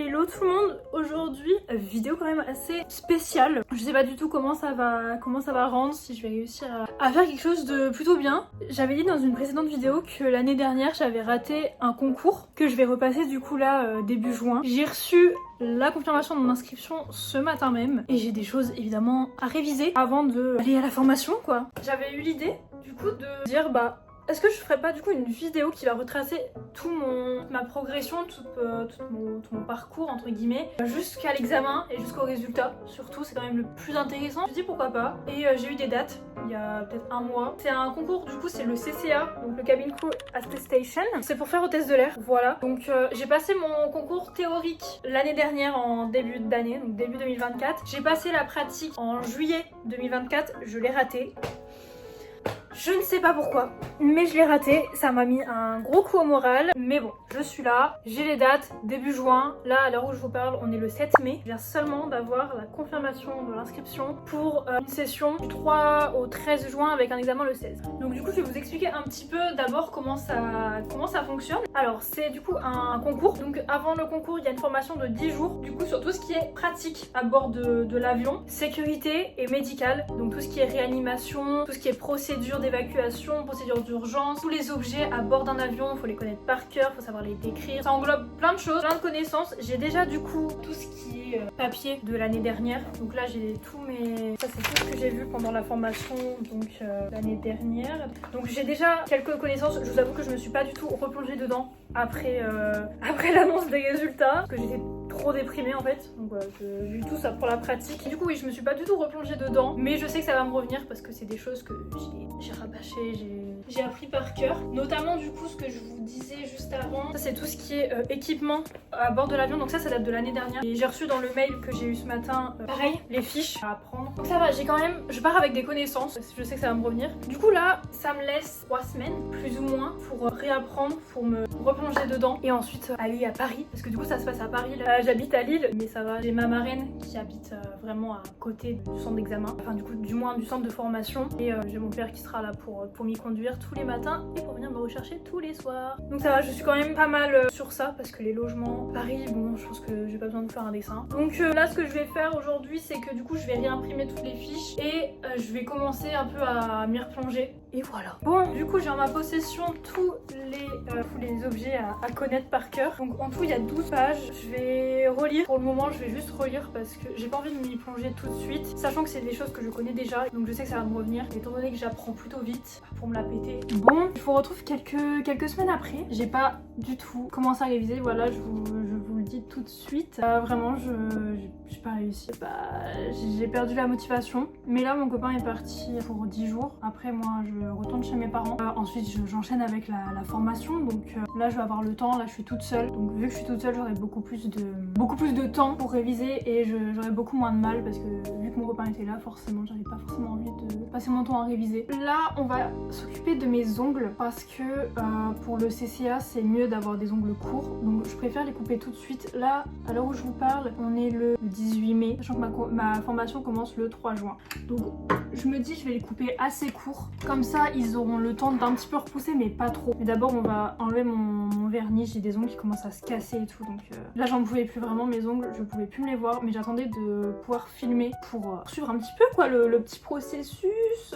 Hello tout le monde, aujourd'hui vidéo quand même assez spéciale. Je sais pas du tout comment ça va rendre, si je vais réussir à faire quelque chose de plutôt bien. J'avais dit dans une précédente vidéo que l'année dernière j'avais raté un concours que je vais repasser du coup là début juin. J'ai reçu la confirmation de mon inscription ce matin même et j'ai des choses évidemment à réviser avant d'aller à la formation quoi. J'avais eu l'idée du coup de dire est-ce que je ferais pas du coup une vidéo qui va retracer ma progression, tout mon parcours entre guillemets, jusqu'à l'examen et jusqu'au résultat. Surtout c'est quand même le plus intéressant. Je dis pourquoi pas. Et j'ai eu des dates il y a peut-être un mois. C'est un concours du coup, c'est le CCA, donc le Cabin Crew Attestation. C'est pour faire hôtesse de l'air, voilà. Donc j'ai passé mon concours théorique l'année dernière en début d'année, donc début 2024. J'ai passé la pratique en juillet 2024, je l'ai raté. Je ne sais pas pourquoi, mais je l'ai raté, ça m'a mis un gros coup au moral. Mais bon, je suis là, j'ai les dates, début juin. Là, à l'heure où je vous parle, on est le 7 mai. Je viens seulement d'avoir la confirmation de l'inscription pour une session du 3 au 13 juin avec un examen le 16. Donc du coup, je vais vous expliquer un petit peu d'abord comment ça fonctionne. Alors, c'est du coup un concours. Donc avant le concours, il y a une formation de 10 jours, du coup sur tout ce qui est pratique à bord de l'avion, sécurité et médical. Donc tout ce qui est réanimation, tout ce qui est procédure d'évacuation, procédure d'urgence, tous les objets à bord d'un avion, il faut les connaître par cœur, il faut savoir les décrire. Ça englobe plein de choses, plein de connaissances. J'ai déjà du coup tout ce qui est papier de l'année dernière. Donc là j'ai tous mes... Ça c'est tout ce que j'ai vu pendant la formation donc l'année dernière. Donc j'ai déjà quelques connaissances. Je vous avoue que je me suis pas du tout replongée dedans après l'annonce des résultats, parce que j'étais trop déprimée en fait. Donc voilà, j'ai eu tout ça pour la pratique. Du coup oui, je me suis pas du tout replongée dedans, mais je sais que ça va me revenir parce que c'est des choses que j'ai rabâché, j'ai appris par cœur. Notamment du coup ce que je vous disais juste avant, ça c'est tout ce qui est équipement à bord de l'avion. Donc ça date de l'année dernière. Et j'ai reçu dans le mail que j'ai eu ce matin, pareil, les fiches à apprendre. Donc ça va, j'ai quand même, je pars avec des connaissances, je sais que ça va me revenir. Du coup là, ça me laisse 3 semaines, plus ou moins, pour réapprendre, pour me replonger dedans. Et ensuite aller à Paris, parce que du coup ça se passe à Paris. Là, j'habite à Lille, mais ça va, j'ai ma marraine qui habite vraiment à côté du centre d'examen. Enfin du coup, du moins du centre de formation. Et j'ai mon père qui sera là pour m'y conduire tous les matins et pour venir me rechercher tous les soirs. Donc ça va, je suis quand même pas mal sur ça, parce que les logements, Paris, bon, je pense que j'ai pas besoin de faire un dessin. Donc là, ce que je vais faire aujourd'hui, c'est que du coup, je vais réimprimer toutes les fiches et je vais commencer un peu à m'y replonger. Et voilà. Bon, du coup, j'ai en ma possession tous les objets à connaître par cœur. Donc en tout, il y a 12 pages. Je vais relire. Pour le moment, je vais juste relire parce que j'ai pas envie de m'y plonger tout de suite, sachant que c'est des choses que je connais déjà. Donc je sais que ça va me revenir. Étant donné que j'apprends plutôt vite pour me la péter. Bon, je vous retrouve quelques semaines après. J'ai pas du tout commencé à réviser. Voilà, je vous le dis tout de suite. Vraiment, j'ai pas réussi. J'ai perdu la motivation. Mais là, mon copain est parti pour 10 jours. Après, moi, je retourne chez mes parents. Ensuite, j'enchaîne avec la formation. Donc là, je vais avoir le temps. Là, je suis toute seule. Donc vu que je suis toute seule, j'aurai beaucoup plus de temps pour réviser et j'aurai beaucoup moins de mal parce que vu que mon copain était là, forcément, j'avais pas forcément envie de passer mon temps à réviser. Là, on va s'occuper de mes ongles parce que pour le CCA, c'est mieux d'avoir des ongles courts. Donc je préfère les couper tout de suite. Là, à l'heure où je vous parle, on est le 18 mai, sachant que ma formation commence le 3 juin. Donc je me dis, je vais les couper assez courts. Comme ça, ils auront le temps d'un petit peu repousser, mais pas trop. Mais d'abord, on va enlever mon vernis. J'ai des ongles qui commencent à se casser et tout. Donc là, j'en pouvais plus vraiment, mes ongles. Je pouvais plus me les voir, mais j'attendais de pouvoir filmer pour suivre un petit peu quoi le petit processus,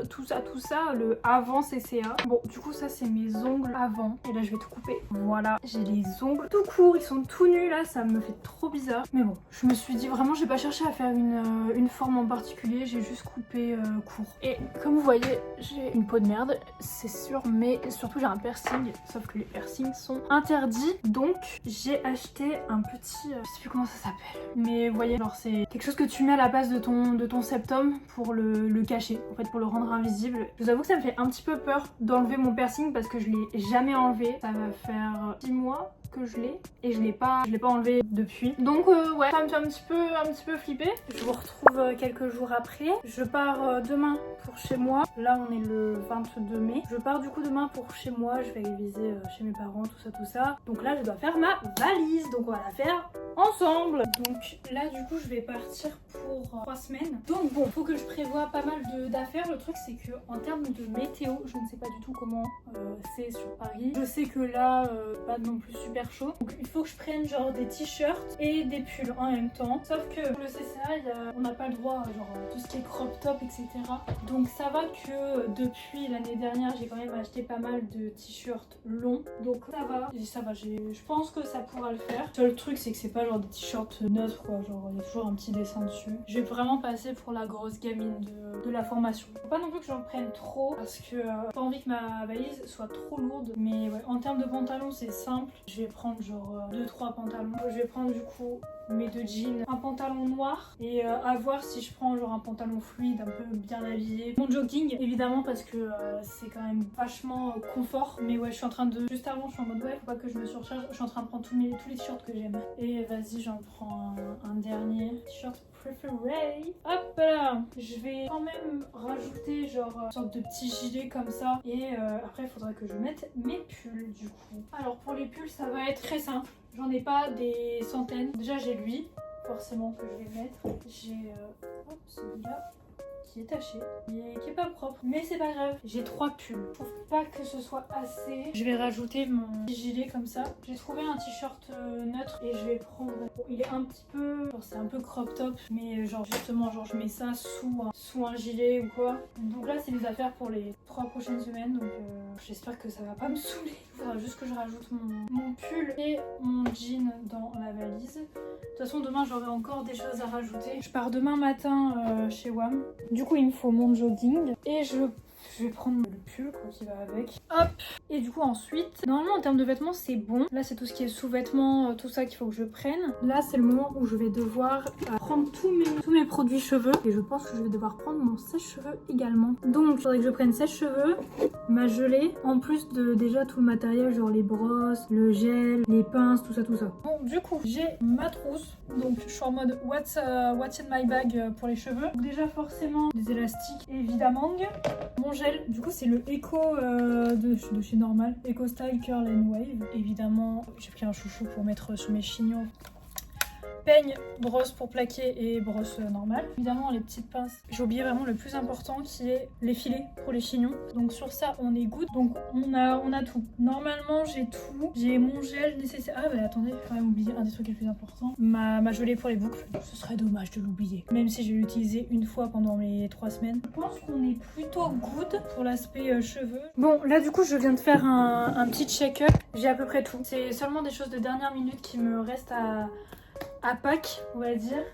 tout ça, le avant CCA. Bon, du coup, ça, c'est mes ongles avant. Et là, je vais tout couper. Voilà, j'ai les ongles tout courts. Ils sont tout nus là, ça me fait trop bizarre. Mais bon, je me suis dit vraiment, j'ai pas cherché à faire une forme en particulier. J'ai juste coupé court. Et comme vous voyez, j'ai une peau de merde, c'est sûr, mais surtout j'ai un piercing, sauf que les piercings sont interdits. Donc j'ai acheté un petit, je sais plus comment ça s'appelle, mais vous voyez, genre c'est quelque chose que tu mets à la base de ton septum pour le cacher, en fait pour le rendre invisible. Je vous avoue que ça me fait un petit peu peur d'enlever mon piercing parce que je l'ai jamais enlevé. Ça va faire 6 mois que je l'ai et je l'ai pas enlevé depuis. Donc ouais, ça me fait un petit peu flipper. Je vous retrouve quelques jours après. Je pars demain pour chez moi. Là on est le 22 mai. Je pars du coup demain pour chez moi. Je vais réviser chez mes parents, tout ça. Donc là je dois faire ma valise. Donc on va la faire ensemble. Donc là du coup je vais partir pour 3 semaines. Donc bon, faut que je prévoie pas mal d'affaires. Le truc c'est que en termes de météo, je ne sais pas du tout comment c'est sur Paris. Je sais que là, pas non plus super chaud. Donc il faut que je prenne genre des t-shirts et des pulls en même temps. Sauf que pour le CCA, on n'a pas le droit genre tout ce qui est crop top, etc. Donc ça va que depuis l'année dernière, j'ai quand même acheté pas mal de t-shirts longs. Donc ça va, je pense que ça pourra le faire. Le seul truc c'est que c'est pas genre des t-shirts neufs quoi, genre il y a toujours un petit dessin dessus. Je vais vraiment passer pour la grosse gamine de la formation. Faut pas non plus que j'en prenne trop parce que pas envie que ma valise soit trop lourde. Mais ouais, en termes de pantalons c'est simple. Je vais prendre genre 2-3 pantalons. Je vais prendre du coup mes 2 jeans, un pantalon noir et à voir si je prends genre un pantalon fluide un peu bien habillé. Mon jogging évidemment parce que c'est quand même vachement confort. Mais ouais, je suis en train de, juste avant je suis en mode ouais faut pas que je me surcharge. Je suis en train de prendre tous les t-shirts que j'aime. Et vas-y, j'en prends un dernier t-shirt préféré. Hop là, je vais quand même rajouter genre une sorte de petit gilet comme ça. Et après il faudra que je mette mes pulls du coup. Alors pour les pulls ça va être très simple. J'en ai pas des centaines. Déjà j'ai lui, forcément que je vais mettre. J'ai celui-là qui est taché, qui est pas propre, mais c'est pas grave. J'ai 3 pulls. Je trouve pas que ce soit assez. Je vais rajouter mon petit gilet comme ça. J'ai trouvé un t-shirt neutre et je vais prendre. Bon, il est un petit peu, c'est un peu crop top, mais genre justement genre je mets ça sous un gilet ou quoi. Donc là c'est des affaires pour les 3 prochaines semaines. Donc j'espère que ça va pas me saouler. Il faudra juste que je rajoute mon pull et mon jean dans la valise. De toute façon demain j'aurai encore des choses à rajouter. Je pars demain matin chez WAM. Du coup il me faut mon jogging et je vais prendre le pull quoi, qui va avec. Hop. Et du coup ensuite, normalement en termes de vêtements c'est bon. Là c'est tout ce qui est sous-vêtements, tout ça qu'il faut que je prenne. Là c'est le moment où je vais devoir prendre tous mes produits cheveux. Et je pense que je vais devoir prendre mon sèche-cheveux également. Donc il faudrait que je prenne sèche-cheveux, ma gelée, en plus de déjà tout le matériel, genre les brosses, le gel, les pinces, tout ça. Bon du coup j'ai ma trousse. Donc je suis en mode what's in my bag pour les cheveux. Donc déjà forcément des élastiques évidemment. Mon gel, du coup c'est le Eco de chez Normal, Eco Style Curl and Wave. Évidemment j'ai pris un chouchou pour mettre sur mes chignons. Peigne, brosse pour plaquer et brosse normale. Évidemment les petites pinces. J'ai oublié vraiment le plus important qui est les filets pour les chignons. Donc sur ça on est good. Donc on a tout. Normalement j'ai tout. J'ai mon gel nécessaire. Ah bah attendez, j'ai quand même oublié un des trucs les plus importants. Ma gelée pour les boucles. Ce serait dommage de l'oublier. Même si je vais l'utiliser une fois pendant mes 3 semaines. Je pense qu'on est plutôt good pour l'aspect cheveux. Bon là du coup je viens de faire un petit check-up. J'ai à peu près tout. C'est seulement des choses de dernière minute qui me restent à Pâques, on va dire.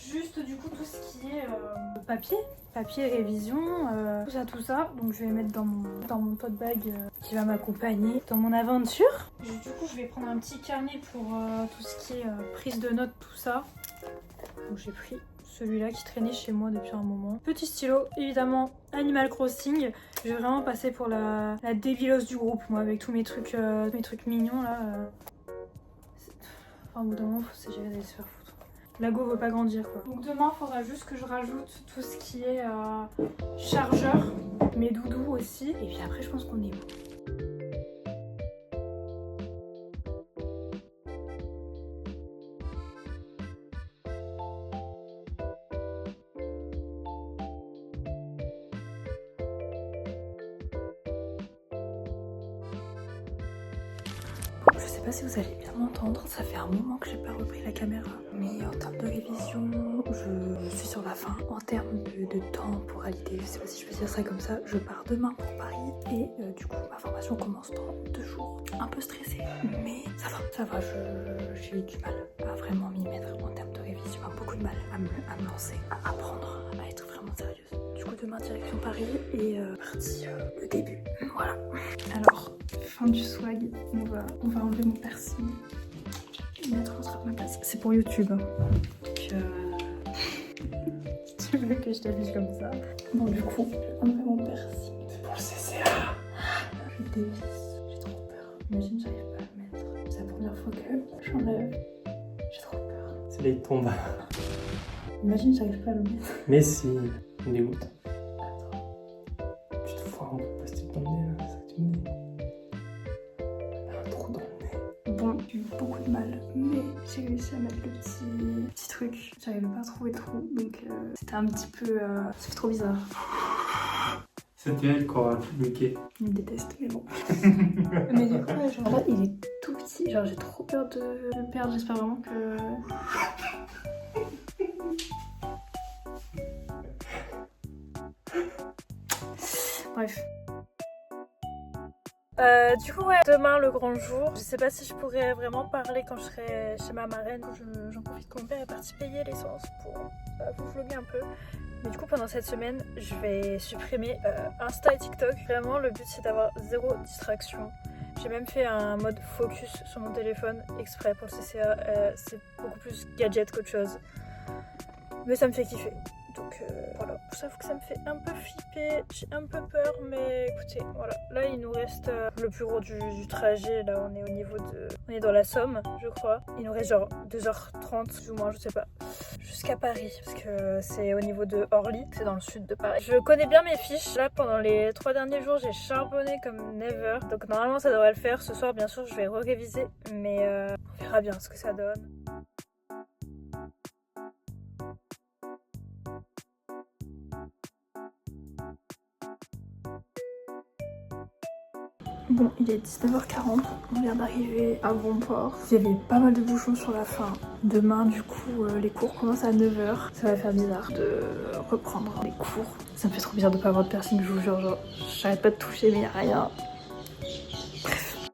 Juste du coup tout ce qui est papier révision, tout ça. Donc je vais mettre dans mon tote bag qui va m'accompagner dans mon aventure. Du coup je vais prendre un petit carnet pour tout ce qui est prise de notes, tout ça. Donc j'ai pris celui-là qui traînait chez moi depuis un moment. Petit stylo, évidemment Animal Crossing. Je vais vraiment passer pour la débilos du groupe, moi, avec tous mes trucs mignons là. Enfin, au bout d'un moment, faut s'agir d'aller se faire foutre. La go veut pas grandir quoi. Donc demain, il faudra juste que je rajoute tout ce qui est chargeur, mes doudous aussi. Et puis après, je pense qu'on est bon. Je sais pas si vous allez bien m'entendre, ça fait un moment que j'ai pas repris la caméra. Mais en termes de révision, je suis sur la fin. En termes de temps pour réalité, je sais pas si je peux dire ça comme ça, je pars demain pour Paris. Et du coup, ma formation commence dans 2 jours. Un peu stressée, mais ça va, j'ai eu du mal à vraiment m'y mettre en termes de révision. Beaucoup de mal à me lancer, à apprendre, à être vraiment sérieuse. Du coup, demain, direction Paris et parti le début. Voilà. Alors, fin du swag, on va enlever mon piercing et mettre à ma place. C'est pour YouTube. Donc, si tu veux que je t'affiche comme ça. Bon, du coup, je vais enlever mon piercing. C'est pour le CCA. Je dévisse. J'ai trop peur. Imagine, j'arrive pas à le mettre. C'est la première fois que j'enlève. J'ai trop peur. C'est là, il tombe. Imagine, j'arrive pas à le mettre. Mais si, il dégoûte. Attends. Tu te vois un peu de plastique dans le nez, là, c'est ça que tu me dis. Un trou dans le nez. Bon, j'ai eu beaucoup de mal, mais j'ai réussi réussi à mettre le petit truc. J'avais même pas trouvé de trou, donc c'était un petit peu... ça fait trop bizarre. C'était elle qui aura bloqué. Il me déteste, mais bon. Mais du coup, genre là, il est tout petit. Genre, j'ai trop peur de le perdre. J'espère vraiment que... Bref. Du coup, ouais, demain le grand jour. Je sais pas si je pourrais vraiment parler quand je serai chez ma marraine. J'en profite que mon père est parti payer l'essence pour vous vlogger un peu. Mais du coup, pendant cette semaine, je vais supprimer Insta et TikTok. Vraiment, le but c'est d'avoir zéro distraction. J'ai même fait un mode focus sur mon téléphone exprès pour le CCA. C'est beaucoup plus gadget qu'autre chose. Mais ça me fait kiffer. Donc voilà, j'avoue que ça me fait un peu flipper, j'ai un peu peur, mais écoutez, voilà. Là, il nous reste le plus gros du trajet. Là, on est au niveau de... On est dans la Somme, je crois. Il nous reste genre 2h30, plus ou moins, je sais pas, jusqu'à Paris. Parce que c'est au niveau de Orly, c'est dans le sud de Paris. Je connais bien mes fiches. Là, pendant les 3 derniers jours, j'ai charbonné comme never. Donc normalement, ça devrait le faire. Ce soir, bien sûr, je vais réviser, mais on verra bien ce que ça donne. Bon, il est 19h40, on vient d'arriver à Bonport. Il y avait pas mal de bouchons sur la fin. Demain, du coup, les cours commencent à 9h. Ça va faire bizarre de reprendre les cours. Ça me fait trop bizarre de pas avoir de piercing, je vous jure. Genre, j'arrête pas de toucher, mais y a rien. Bref.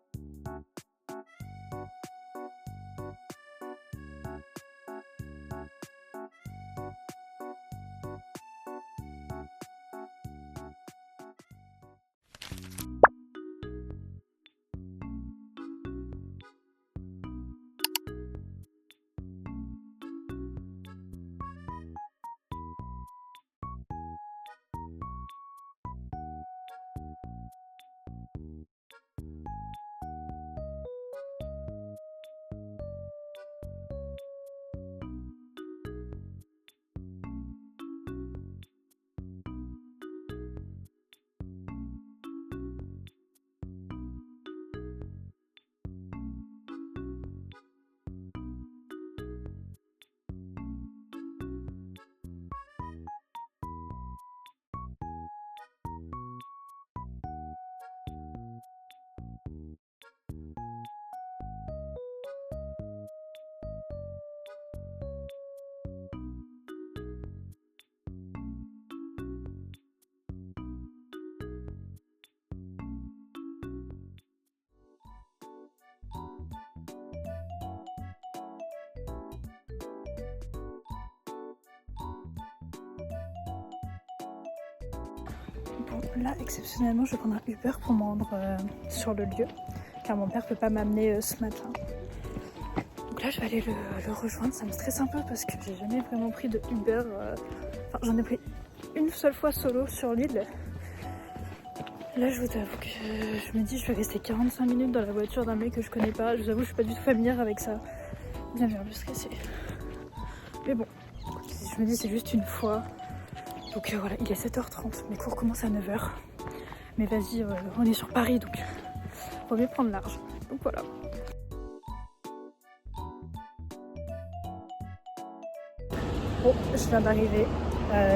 Bon, là, exceptionnellement, je vais prendre un Uber pour me rendre sur le lieu, car mon père peut pas m'amener ce matin. Donc là, je vais aller le rejoindre. Ça me stresse un peu parce que j'ai jamais vraiment pris de Uber. Enfin, j'en ai pris une seule fois solo sur l'île. Là, je vous avoue que je me dis, je vais rester 45 minutes dans la voiture d'un mec que je connais pas. Je vous avoue, je suis pas du tout familière avec ça. Ça me fait un peu stresser. Mais bon, je me dis, c'est juste une fois. Donc voilà, il est 7h30, mes cours commencent à 9h. Mais vas-y, on est sur Paris, donc faut mieux prendre large. Donc voilà. Bon, je viens d'arriver.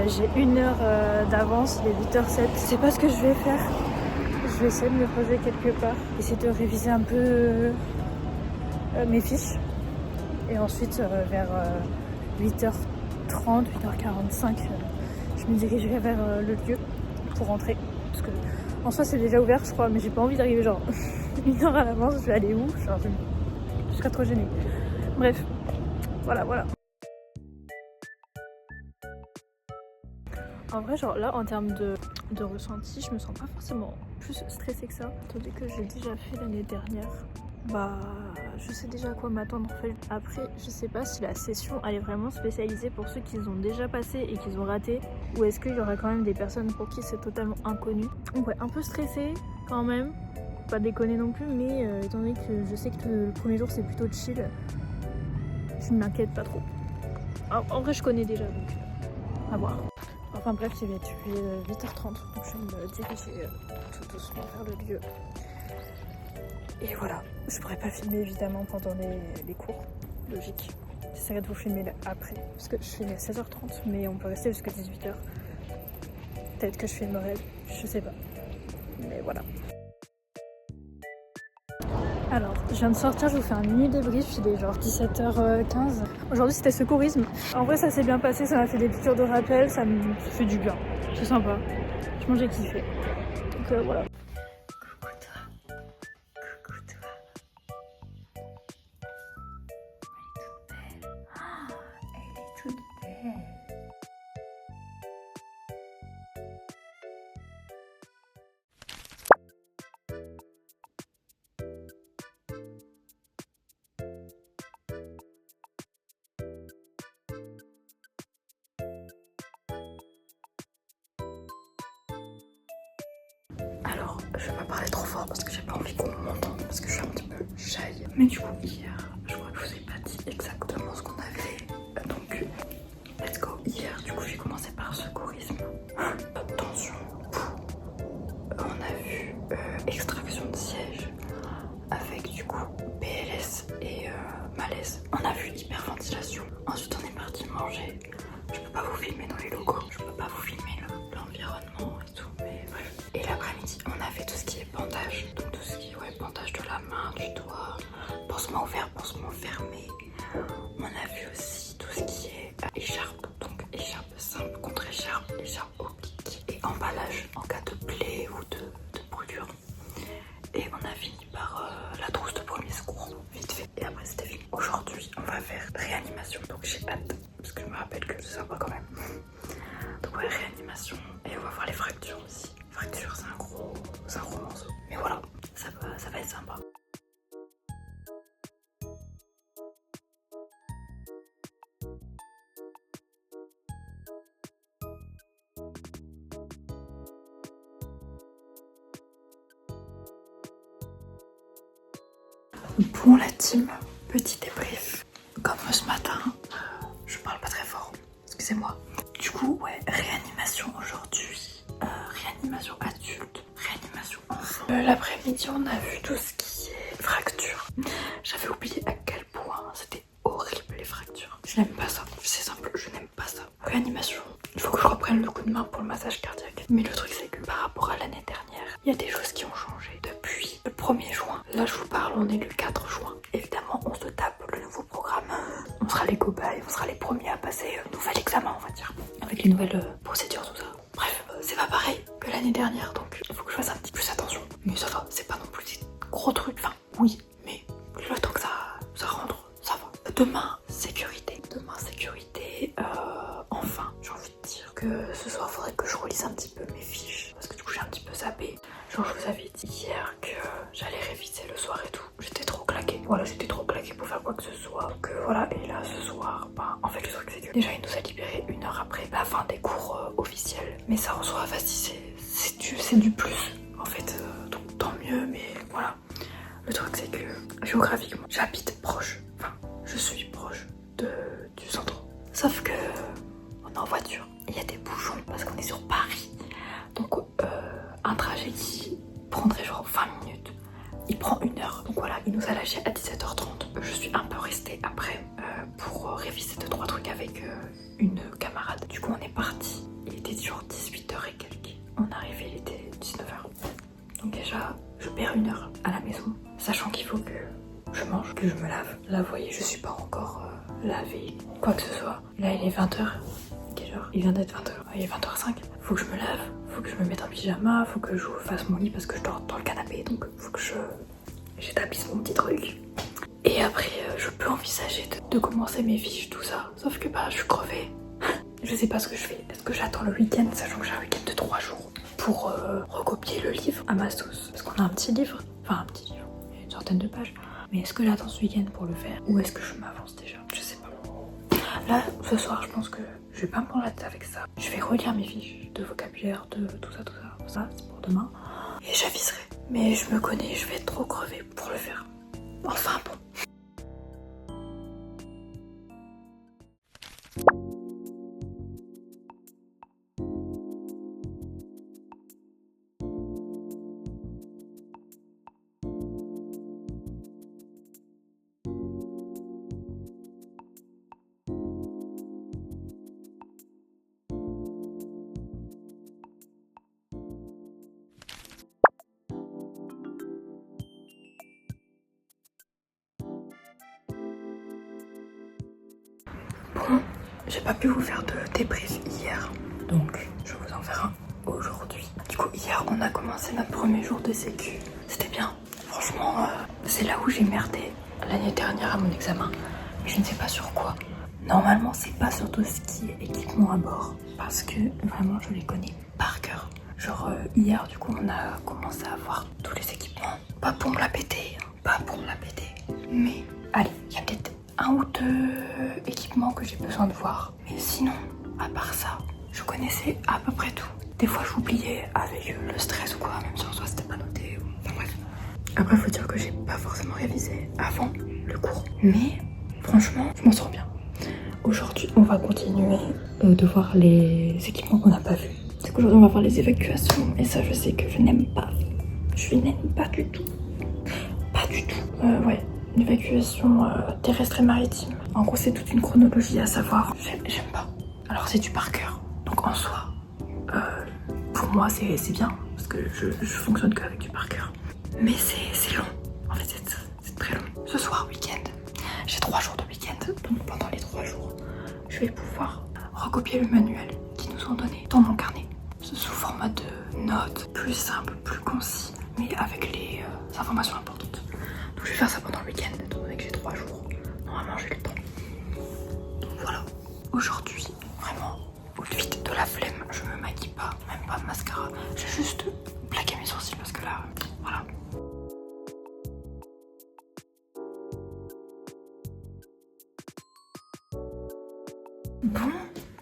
J'ai 1 heure d'avance, il est 8h07. Je sais pas ce que je vais faire. Je vais essayer de me poser quelque part. Essayer de réviser un peu mes fiches. Et ensuite, vers 8h30, 8h45, je me dirigerai vers le lieu pour rentrer. Parce que en soi c'est déjà ouvert je crois, mais j'ai pas envie d'arriver genre 1 heure à l'avance. Je vais aller où? Genre je serais trop gênée. Bref, voilà. En vrai genre là en termes de ressenti, je me sens pas forcément plus stressée que ça. Tandis que j'ai déjà fait l'année dernière. Bah je sais déjà à quoi m'attendre en fait. Après je sais pas si la session elle est vraiment spécialisée pour ceux qui ont déjà passé et qui ont raté, ou est-ce qu'il y aura quand même des personnes pour qui c'est totalement inconnu. Donc ouais, un peu stressée quand même, pas déconner non plus, mais étant donné que je sais que le premier jour c'est plutôt chill, je ne m'inquiète pas trop. En vrai je connais déjà, donc à voir. Enfin bref, il va être 8h30, donc je vais me diriger tout doucement vers le lieu. Et voilà, je pourrais pas filmer évidemment pendant les cours, logique. J'essaierai de vous filmer après. Parce que je finis à 16h30, mais on peut rester jusqu'à 18h. Peut-être que je filmerai, je sais pas. Mais voilà. Alors, je viens de sortir, je vous fais un mini débrief, il est genre 17h15. Aujourd'hui c'était secourisme. En vrai ça s'est bien passé, ça m'a fait des piqûres de rappel, ça me fait du bien. C'est sympa. Franchement j'ai kiffé. Donc voilà. Coucou toi. Coucou toi. Elle est toute belle. Alors, je vais pas parler trop fort parce que j'ai pas envie qu'on m'entende parce que je suis un petit peu shy. Mais du coup, hier, je crois que je vous ai pas dit exactement ce qu'on a fait. Donc, let's go. Hier, du coup, j'ai commencé par secourisme. Attention, on a vu extraction de siège avec du coup PLS et malaise. On a vu hyperventilation. Ensuite, on est parti manger. Je peux pas vous filmer dans les locaux, je peux pas vous filmer l'environnement et tout, mais bref. Et l'après-midi, on a fait tout ce qui est bandage, donc tout ce qui est bandage de la main, du doigt, pansement ouvert, pansement fermé. On a vu aussi tout ce qui est écharpe, donc écharpe simple contre écharpe, écharpe oblique et emballage en cas de plaie ou de brûlure. Et on a fini par la trousse de premier secours, vite fait. Et après c'était fini. Aujourd'hui, on va faire réanimation, donc j'ai hâte, parce que je me rappelle que c'est sympa quand même. Donc ouais, réanimation, et on va voir les fractures aussi. Fracture, c'est un gros morceau. Mais voilà, ça va être sympa. Bon la team, petit débrief. Comme ce matin, je parle pas très fort, excusez-moi. Du coup, ouais, réanimation aujourd'hui. Réanimation adulte, réanimation enfant. L'après-midi, on a vu tout ce qui est fracture. J'avais oublié à quel point c'était horrible les fractures. Je n'aime pas ça, c'est simple, je n'aime pas ça. Réanimation, il faut que je reprenne le coup de main pour le massage cardiaque. Mais le truc c'est que par rapport à l'année dernière, il y a des choses qui ont changé depuis le 1er juin. Là je vous parle, on est le 4 juin. Évidemment, on se tape le nouveau programme. On sera les cobayes, on sera les premiers à passer un nouvel examen, on va dire. Avec les nouvelles procédures, tout ça. Bref, c'est pas pareil que l'année dernière, donc il faut que je fasse un petit peu plus attention. Mais ça va, c'est pas non plus des gros trucs. Enfin, oui, mais le temps que ça rentre, ça va. Demain, sécurité. Demain, sécurité. Enfin, j'ai envie de dire que ce soir, faudrait que je relise un petit peu mes fiches. Parce que du coup, j'ai un petit peu zappé. Genre, je vous avais dit hier que j'allais réviser le soir et tout. J'étais trop claquée. Voilà, j'étais trop claquée pour faire quoi que ce soit. Donc voilà, et là, ce soir, en fait, le truc, c'est que déjà, il nous a libéré 1 heure après la fin des cours officiels. Mais ça, en soi, vas-y, c'est du plus. En fait, donc tant mieux, mais voilà. Le truc, c'est que géographiquement, j'habite proche. Enfin, je suis proche du centre. Sauf que on est en voiture. Il y a des bouchons parce qu'on est sur Paris. Donc, un trajet qui prendrait genre 20 minutes, il prend 1 heure. Donc voilà, il nous a lâché à 17h30. Je suis un peu restée après pour réviser 2-3 trucs avec une camarade. Du coup, on est parti. Il était genre 18h et quelques. On est arrivé, il était 19h. Donc déjà, je perds 1 heure à la maison, sachant qu'il faut que je mange, que je me lave. Là, vous voyez, je suis pas encore lavée, quoi que ce soit. Là, il est 20h. Quelle heure? Il vient d'être 20h. Il est 20h05. Faut que je me lave, faut que je me mette en pyjama, faut que je fasse mon lit parce que je dors dans le canapé. Donc, faut que j'établisse mon petit truc. Et après, je peux envisager de commencer mes fiches, tout ça. Sauf que je suis crevée. Je sais pas ce que je fais. Est-ce que j'attends le week-end, sachant que j'ai un week-end de 3 jours pour recopier le livre à ma sauce? Parce qu'on a un petit livre, enfin un petit livre, il y a une centaine de pages. Mais est-ce que j'attends ce week-end pour le faire? Ou est-ce que je m'avance déjà? Je sais pas. Là, ce soir, je pense que je vais pas me prendre la tête avec ça. Je vais relire mes fiches de vocabulaire, de tout ça, tout ça. Ça, c'est pour demain. Et j'aviserai. Mais je me connais, je vais être trop crevée pour le faire. Enfin bon. Bon, j'ai pas pu vous faire de débrief hier, donc je vais vous en faire un aujourd'hui. Du coup, hier, on a commencé notre premier jour de sécu. C'était bien. Franchement, c'est là où j'ai merdé l'année dernière à mon examen. Mais je ne sais pas sur quoi. Normalement, c'est pas sur tout ce qui est équipement à bord. Parce que vraiment, je les connais par cœur. Genre, hier, du coup, on a commencé à voir tous les équipements. Pas pour me la péter, hein, pas pour me la péter. Mais, allez, il y a peut-être un ou deux équipements que j'ai besoin de voir. Mais sinon, à part ça, je connaissais à peu près tout. Des fois, j'oubliais avec le stress ou quoi, même si en soi, c'était pas noté. Enfin bref. Après, faut dire que j'ai pas forcément révisé avant le cours. Mais, franchement, je m'en sors bien. Aujourd'hui, on va continuer de voir les équipements qu'on n'a pas vus. Du coup, aujourd'hui, on va voir les évacuations. Et ça, je sais que je n'aime pas. Je n'aime pas du tout. Pas du tout. Ouais, l'évacuation terrestre et maritime. En gros, c'est toute une chronologie à savoir. J'aime pas. Alors, c'est du par cœur. Donc, en soi, pour moi, c'est bien. Parce que je fonctionne qu'avec du par cœur. Mais c'est long. En fait, c'est très long. Ce soir, week-end, j'ai 3 jours de week-end. Donc, pendant les 3 jours, je vais pouvoir recopier le manuel qu'ils nous ont donné dans mon carnet. Sous format de notes, plus simple, plus concis, mais avec les informations importantes. Donc je vais faire ça pendant le week-end, étant donné que j'ai 3 jours. Normalement j'ai le temps. Donc voilà. Aujourd'hui, vraiment, outfit de la flemme. Je me maquille pas, même pas de mascara. J'ai juste plaqué mes sourcils parce que là, voilà. Bon,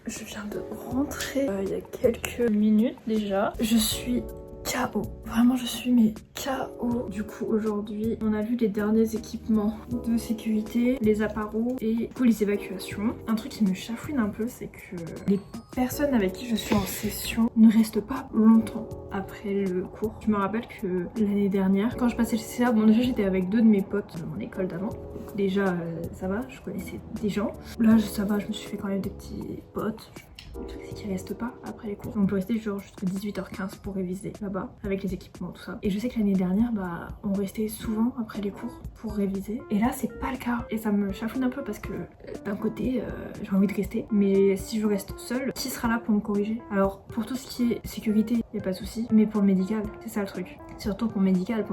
je viens de rentrer il y a quelques minutes déjà. Je suis KO. Vraiment, je suis mais KO. Du coup, aujourd'hui, on a vu les derniers équipements de sécurité, les appareils et pour les évacuations. Un truc qui me chafouine un peu, c'est que les personnes avec qui je suis en session ne restent pas longtemps après le cours. Je me rappelle que l'année dernière, quand je passais le CA, bon déjà j'étais avec 2 de mes potes de mon école d'avant. Donc déjà, ça va, je connaissais des gens. Là, ça va, je me suis fait quand même des petits potes. Le truc c'est qu'ils restent pas après les cours. On peut rester genre jusqu'à 18h15 pour réviser là-bas avec les équipements tout ça. Et je sais que l'année dernière on restait souvent après les cours pour réviser. Et là c'est pas le cas. Et ça me chafouine un peu parce que d'un côté j'ai envie de rester. Mais si je reste seule, qui sera là pour me corriger? Alors pour tout ce qui est sécurité, y a pas de souci. Mais pour le médical, c'est ça le truc. Surtout pour médical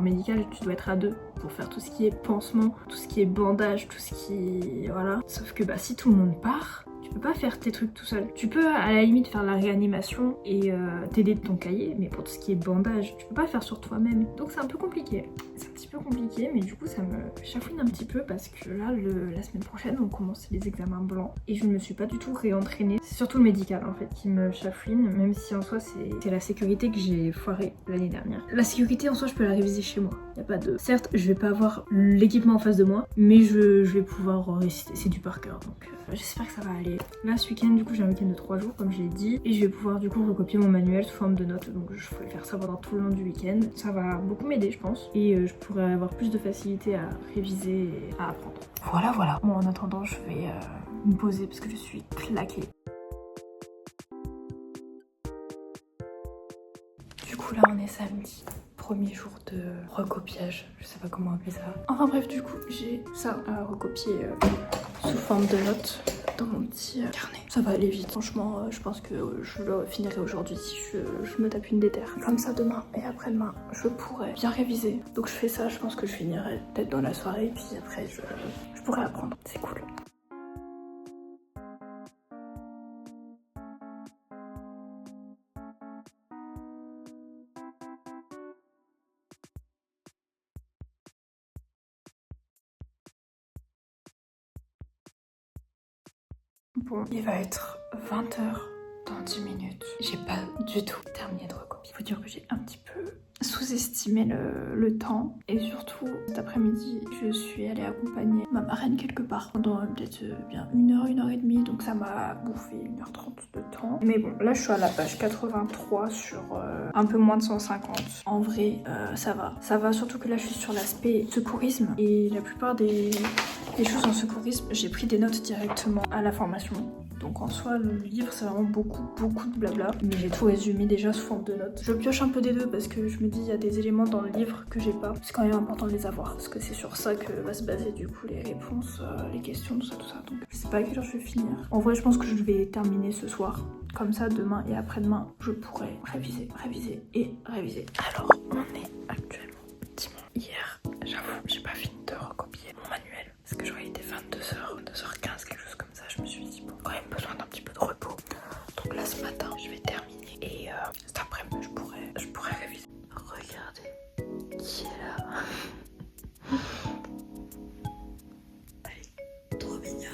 tu dois être à 2 pour faire tout ce qui est pansement, tout ce qui est bandage, tout ce qui... voilà. Sauf que si tout le monde part, tu peux pas faire tes trucs tout seul. Tu peux à la limite faire la réanimation et t'aider de ton cahier, mais pour tout ce qui est bandage, tu peux pas faire sur toi-même. Donc c'est un peu compliqué. C'est un petit peu compliqué, mais du coup ça me chafouine un petit peu parce que là, la semaine prochaine, on commence les examens blancs et je ne me suis pas du tout réentraînée. C'est surtout le médical en fait qui me chafouine, même si en soi c'est la sécurité que j'ai foiré l'année dernière. La sécurité en soi, je peux la réviser chez moi. Y a pas de... Certes, je vais pas avoir l'équipement en face de moi, mais je vais pouvoir réciter. C'est du par cœur, donc j'espère que ça va aller. Là, ce week-end, du coup, j'ai un week-end de 3 jours, comme je l'ai dit, et je vais pouvoir du coup recopier mon manuel sous forme de notes. Donc je vais faire ça pendant tout le long du week-end. Ça va beaucoup m'aider, je pense, et je pourrais avoir plus de facilité à réviser et à apprendre. Voilà. Bon, en attendant, je vais me poser parce que je suis claquée. Du coup, là, on est samedi. Premier jour de recopiage, je sais pas comment appeler ça. Enfin bref, du coup, j'ai ça à recopier sous forme de notes dans mon petit carnet. Ça va aller vite, franchement, je pense que je le finirai aujourd'hui si je me tape une déterre. Comme ça, demain et après-demain, je pourrai bien réviser. Donc je fais ça, je pense que je finirai peut-être dans la soirée, puis après, je pourrai apprendre. C'est cool. Bon, il va être 20h dans 10 minutes. J'ai pas du tout terminé de recopier. Faut dire que j'ai un petit peu sous-estimé le temps. Et surtout, cet après-midi, je suis allée accompagner ma marraine quelque part pendant peut-être bien 1h, 1h30. Donc ça m'a bouffé 1h30 de temps. Mais bon, là je suis à la page 83 sur un peu moins de 150. En vrai, ça va. Ça va, surtout que là je suis sur l'aspect secourisme. Et la plupart des choses en secourisme, j'ai pris des notes directement à la formation. Donc en soi, le livre, c'est vraiment beaucoup de blabla. Mais j'ai tout résumé déjà sous forme de notes. Je pioche un peu des deux parce que je me dis il y a des éléments dans le livre que j'ai pas. C'est quand même important de les avoir parce que c'est sur ça que va se baser du coup les réponses, les questions, tout ça. Donc je sais pas à quelle heure je vais finir. En vrai, je pense que je vais terminer ce soir. Comme ça, demain et après-demain, je pourrai réviser. Alors, on est actuellement dimanche. Hier, j'avoue, j'ai pas fini de recopier mon manuel parce que j'aurais été 22h, 2h15, quelque chose comme ça. Je me suis dit, bon, quand même besoin d'un petit peu de repos. Donc là, ce matin, je vais terminer et cet après-midi, je pourrais réviser. Regardez qui est là. Elle est trop mignonne.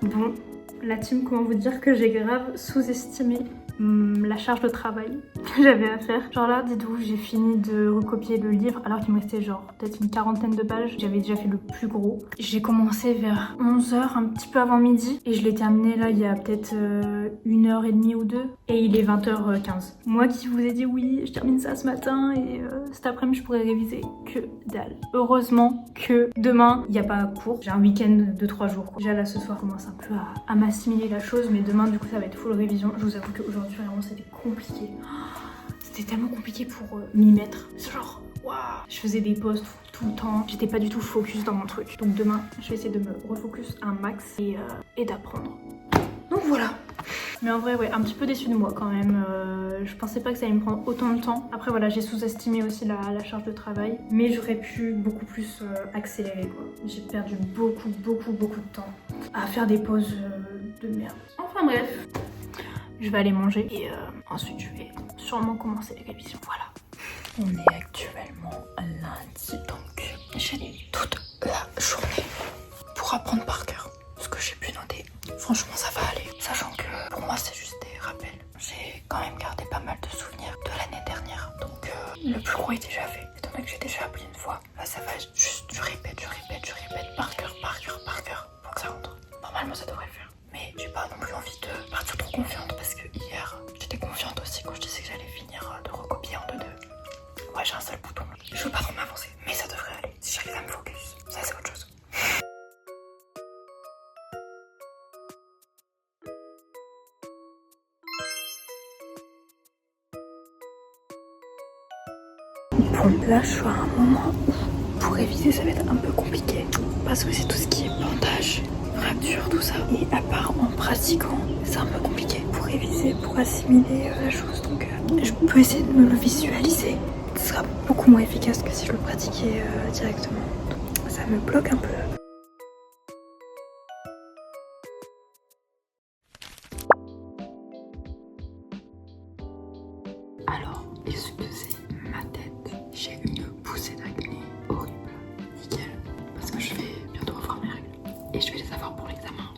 Bon, la team, comment vous dire que j'ai grave sous-estimé la charge de travail que j'avais à faire. Genre là, dites-vous, j'ai fini de recopier le livre alors qu'il me restait genre peut-être une 40aine de pages. J'avais déjà fait le plus gros. J'ai commencé vers 11h, un petit peu avant midi, et je l'ai terminé là il y a peut-être 1h30 ou 2, et il est 20h15. Moi qui vous ai dit oui, je termine ça ce matin et cet après-midi je pourrais réviser, que dalle. Heureusement que demain il n'y a pas cours, j'ai un week-end de 3 jours. Déjà là ce soir, je commence un peu à m'assimiler la chose, mais demain du coup ça va être full révision. Je vous avoue qu'aujourd'hui vraiment c'était compliqué. C'était tellement compliqué pour m'y mettre. C'est genre, waouh, je faisais des pauses tout le temps. J'étais pas du tout focus dans mon truc. Donc demain, je vais essayer de me refocus un max et d'apprendre. Donc voilà. Mais en vrai, ouais, un petit peu déçue de moi quand même. Je pensais pas que ça allait me prendre autant de temps. Après voilà, j'ai sous-estimé aussi la charge de travail. Mais j'aurais pu beaucoup plus accélérer quoi. J'ai perdu beaucoup de temps à faire des pauses de merde. Enfin bref. Je vais aller manger et ensuite je vais sûrement commencer les révisions. Voilà. On est actuellement lundi, donc j'ai toute la journée pour apprendre par cœur ce que j'ai pu noter. Franchement, ça va aller. Sachant que pour moi, c'est juste des rappels. J'ai quand même gardé pas mal de souvenirs de l'année dernière. Donc le plus gros est déjà fait. Étant donné que j'ai déjà appris une fois, là ça va juste, je répète par cœur pour que ça rentre. Normalement, ça devrait le faire. Mais j'ai pas non plus envie de partir trop confiante parce que hier j'étais confiante aussi quand je disais que j'allais finir de recopier en 2-2. Ouais, j'ai un seul bouton. Je veux pas trop m'avancer, mais ça devrait aller. Si j'arrive à me focus, ça c'est autre chose. Bon, là je suis à un moment où pour réviser ça va être un peu compliqué parce que c'est tout ce qui est bandage, fracture, tout ça. Et à part en pratiquant, c'est un peu compliqué pour réviser, pour assimiler la chose. Donc je peux essayer de me le visualiser. Ce sera beaucoup moins efficace que si je le pratiquais directement. Donc ça me bloque un peu. Alors, excusez ma tête, j'ai une poussée d'acné horrible, nickel, parce que je vais bientôt refaire mes règles et je vais les avoir pour l'examen.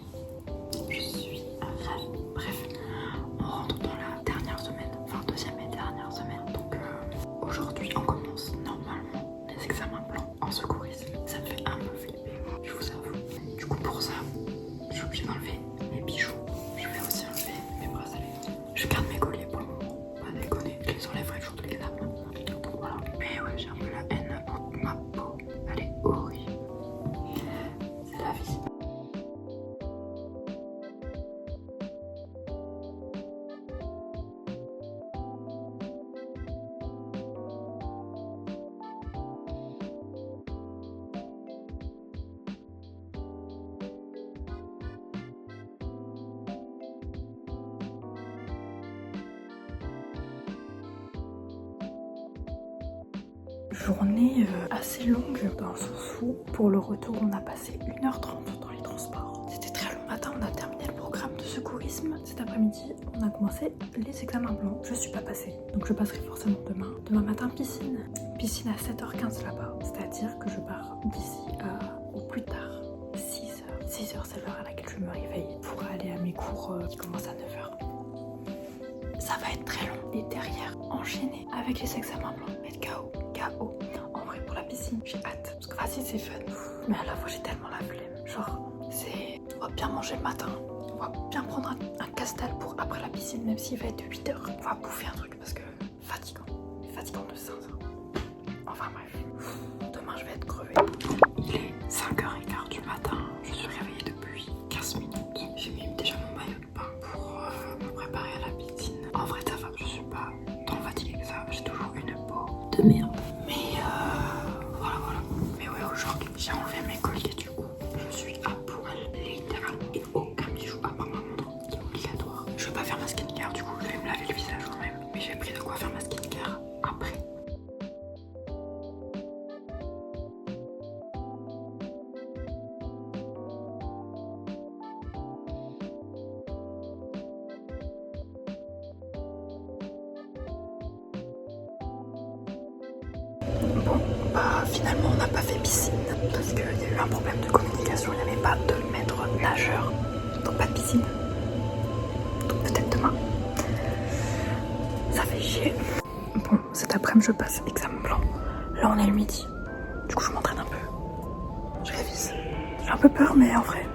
Je suis ravie. Bref, on rentre dans la dernière semaine, enfin deuxième et dernière semaine. Donc aujourd'hui on commence normalement les examens blancs en secourisme. Ça me fait un peu flipper, je vous avoue. Du coup pour ça, je suis obligée d'enlever mes bijoux. Je vais aussi enlever mes bracelets. Je garde mes colliers pour le moment. Pas déconner, je les enlèverai le jour de l'examen. Donc voilà. Mais ouais, j'ai un peu la haine contre ma peau. Elle est horrible. C'est la vie. Journée assez longue dans le sens où pour le retour on a passé 1h30 dans les transports. C'était très long. Matin on a terminé le programme de secourisme. Cet après-midi on a commencé les examens blancs. Je suis pas passée donc je passerai forcément demain. Demain matin piscine. Piscine à 7h15 là-bas. C'est-à-dire que je pars d'ici au plus tard 6h. 6h c'est l'heure à laquelle je me réveille pour aller à mes cours qui commencent à 9h. Ça va être très long. Et derrière, enchaîner avec les examens blancs, mettre KO. En vrai, pour la piscine, j'ai hâte. Parce que Ah si, c'est fun. Mais à la fois, j'ai tellement la flemme. Genre, on va bien manger le matin. On va bien prendre un casse-dalle pour après la piscine, même s'il va être 8h. On va bouffer un truc parce que fatigant. Fatigant de ça. Enfin bref. Demain, je vais être crevée. Il est 5h15 du matin. Je suis réveillée depuis 15 minutes. J'ai mis déjà mon maillot de bain pour me préparer à la piscine. En vrai, ça va. Je suis pas tant fatiguée que ça. J'ai toujours une peau de merde. Mais voilà. Mais ouais, aujourd'hui, j'ai enlevé mes colliers du coup. Je suis à poil, littéralement. Et aucun bijou à part ma montre qui est obligatoire. Je vais pas faire ma skincare du coup. Je vais me laver le visage quand même. Mais j'ai pris de quoi faire ma skincare après. Bon, bah finalement on n'a pas fait piscine parce qu'il y a eu un problème de communication, il n'y avait pas de maître nageur, donc pas de piscine. Donc peut-être demain. Ça fait chier. Bon, cet après-midi je passe examen blanc. Là on est le midi. Du coup je m'entraîne un peu. Je révise. J'ai un peu peur mais en vrai,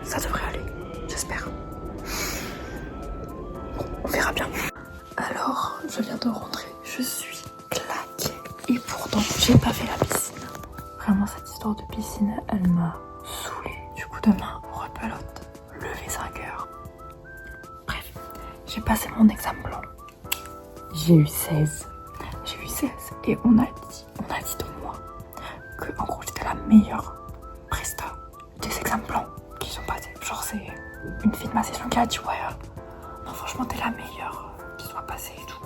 ça devrait aller. J'espère. Bon, on verra bien. Alors, je viens de rentrer. Je suis claquée. Et pourtant, j'ai pas fait la piscine. Vraiment, cette histoire de piscine, elle m'a saoulée. Du coup, demain, rebelote, lever 5h. Bref, j'ai passé mon examen blanc. J'ai eu 16. Et on a dit de moi que, en gros, j'étais la meilleure presta des examens blancs qui sont passés. Genre, c'est une fille de ma session qui a dit ouais, non, franchement, t'es la meilleure qui soit passée et tout.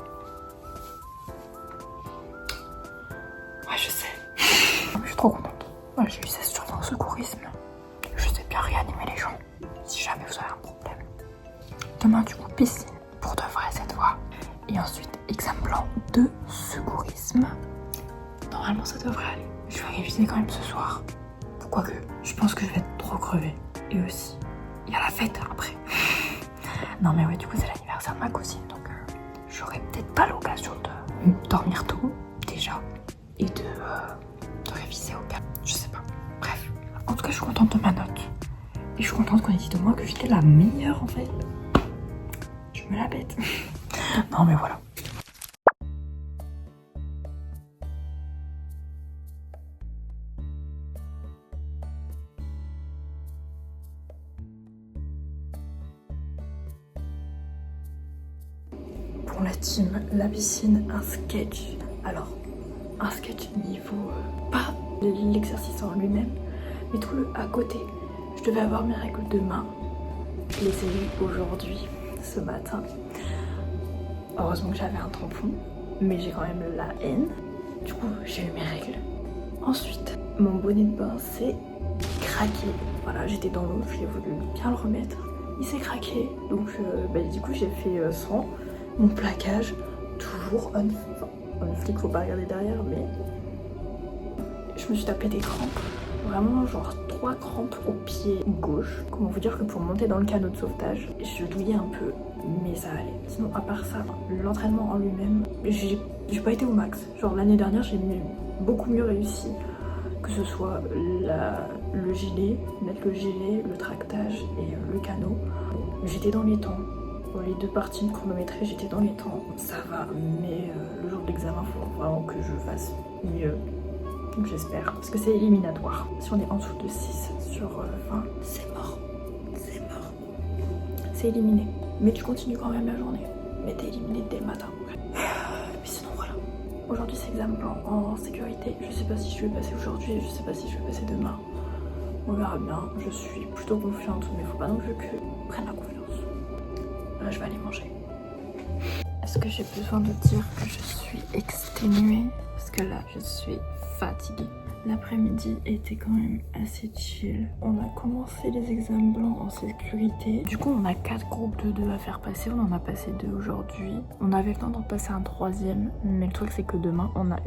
Ouais, je sais. Je suis trop contente. Ouais, j'ai eu 16 sur 20 secourisme. Je sais bien réanimer les gens si jamais vous avez un problème. Demain, du coup, piscine pour de vrai cette fois. Et ensuite, examen blanc de secourisme. Normalement, ça devrait aller. Je vais réviser quand même ce soir. Pourquoi que je pense que je vais être trop crevée. Et aussi, il y a la fête après. Non mais ouais, du coup, c'est l'anniversaire de ma cousine. Donc, j'aurai peut-être pas l'occasion de dormir tôt, déjà. Et de réviser au cas. Je sais pas. Bref. En tout cas, je suis contente de ma note. Et je suis contente qu'on ait dit de moi que j'étais la meilleure en fait. Je me la bête. Non mais voilà. Pour la team, la piscine, un sketch. Alors, un sketch niveau, pas l'exercice en lui-même, mais tout le à côté. Je devais avoir mes règles demain. Je les ai eues aujourd'hui, ce matin. Heureusement que j'avais un tampon, mais j'ai quand même la haine. Du coup, j'ai eu mes règles. Ensuite, mon bonnet de bain s'est craqué. Voilà, j'étais dans l'eau, j'ai voulu bien le remettre. Il s'est craqué, donc du coup j'ai fait sans. Mon plaquage, toujours on flic, faut pas regarder derrière, mais je me suis tapé des crampes. Vraiment genre 3 crampes au pied gauche. Comment vous dire que pour monter dans le canot de sauvetage, je douillais un peu, mais ça allait. Sinon à part ça, l'entraînement en lui-même, j'ai pas été au max. Genre l'année dernière j'ai beaucoup mieux réussi. Que ce soit le gilet, mettre le gilet, le tractage et le canot. J'étais dans les temps. Pour les 2 parties chronométrées, j'étais dans les temps. Ça va, mais le jour de l'examen, il faut vraiment que je fasse mieux. Donc j'espère, parce que c'est éliminatoire. Si on est en dessous de 6 sur 20, c'est mort. C'est mort. C'est éliminé. Mais tu continues quand même la journée. Mais t'es éliminé dès le matin. Mais sinon voilà. Aujourd'hui c'est examen blanc en sécurité. Je sais pas si je vais passer aujourd'hui, je sais pas si je vais passer demain. On verra bien. Je suis plutôt confiante, mais faut pas non plus que je prenne la confiance. Là je vais aller manger. Est-ce que j'ai besoin de dire que je suis exténuée? Parce que là je suis fatiguée. L'après-midi était quand même assez chill. On a commencé les examens blancs en sécurité. Du coup, on a 4 groupes de 2 à faire passer. On en a passé 2 aujourd'hui. On avait le temps d'en passer un 3e. Mais le truc, c'est que demain, on a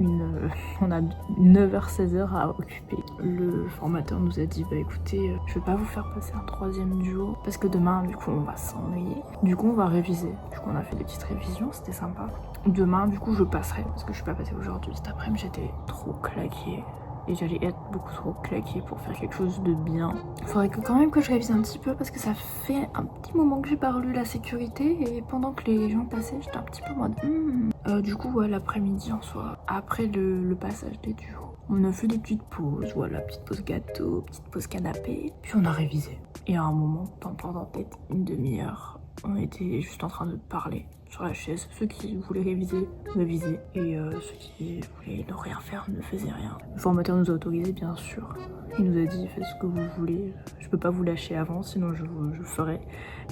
9h-16h à occuper. Le formateur nous a dit, bah écoutez, je vais pas vous faire passer un 3e duo. Parce que demain, du coup, on va s'ennuyer. Du coup, on va réviser. Du coup, on a fait des petites révisions. C'était sympa. Demain, du coup, je passerai. Parce que je suis pas passée aujourd'hui. Cet après-midi, j'étais trop claquée. et j'allais être beaucoup trop claquée pour faire quelque chose de bien. Il faudrait quand même que je révise un petit peu parce que ça fait un petit moment que j'ai pas relu la sécurité et pendant que les gens passaient, j'étais un petit peu en mode du coup, ouais, l'après-midi en soi, après le passage des duos, on a fait des petites pauses, voilà, petite pause gâteau, petite pause canapé, puis on a révisé. Et à un moment, pendant peut-être une demi-heure, on était juste en train de parler sur la chaise. Ceux qui voulaient réviser, révisaient. Et ceux qui voulaient ne rien faire, ne faisaient rien. Le formateur nous a autorisé, bien sûr. Il nous a dit, faites ce que vous voulez. Je peux pas vous lâcher avant, sinon je ferai.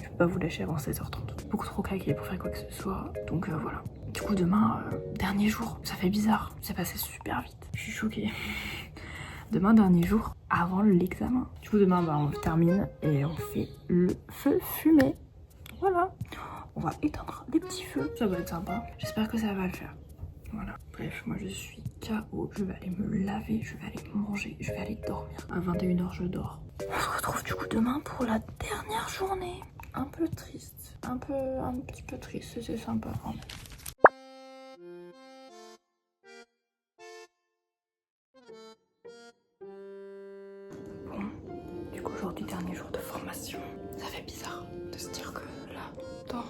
Je peux pas vous lâcher avant 16h30. Beaucoup trop claqué pour faire quoi que ce soit. Donc voilà. Du coup, demain, dernier jour. Ça fait bizarre. C'est passé super vite. Je suis choquée. Demain, dernier jour, avant l'examen. Du coup, demain, on termine et on fait le feu fumé. Voilà. On va éteindre des petits feux. Ça va être sympa. J'espère que ça va le faire. Voilà. Bref, moi, je suis KO. Je vais aller me laver, je vais aller manger, je vais aller dormir. À 21h, je dors. On se retrouve du coup demain pour la dernière journée. Un peu triste. Un petit peu triste. C'est sympa quand même. Aujourd'hui, dernier jour de formation. Ça fait bizarre de se dire que là, dans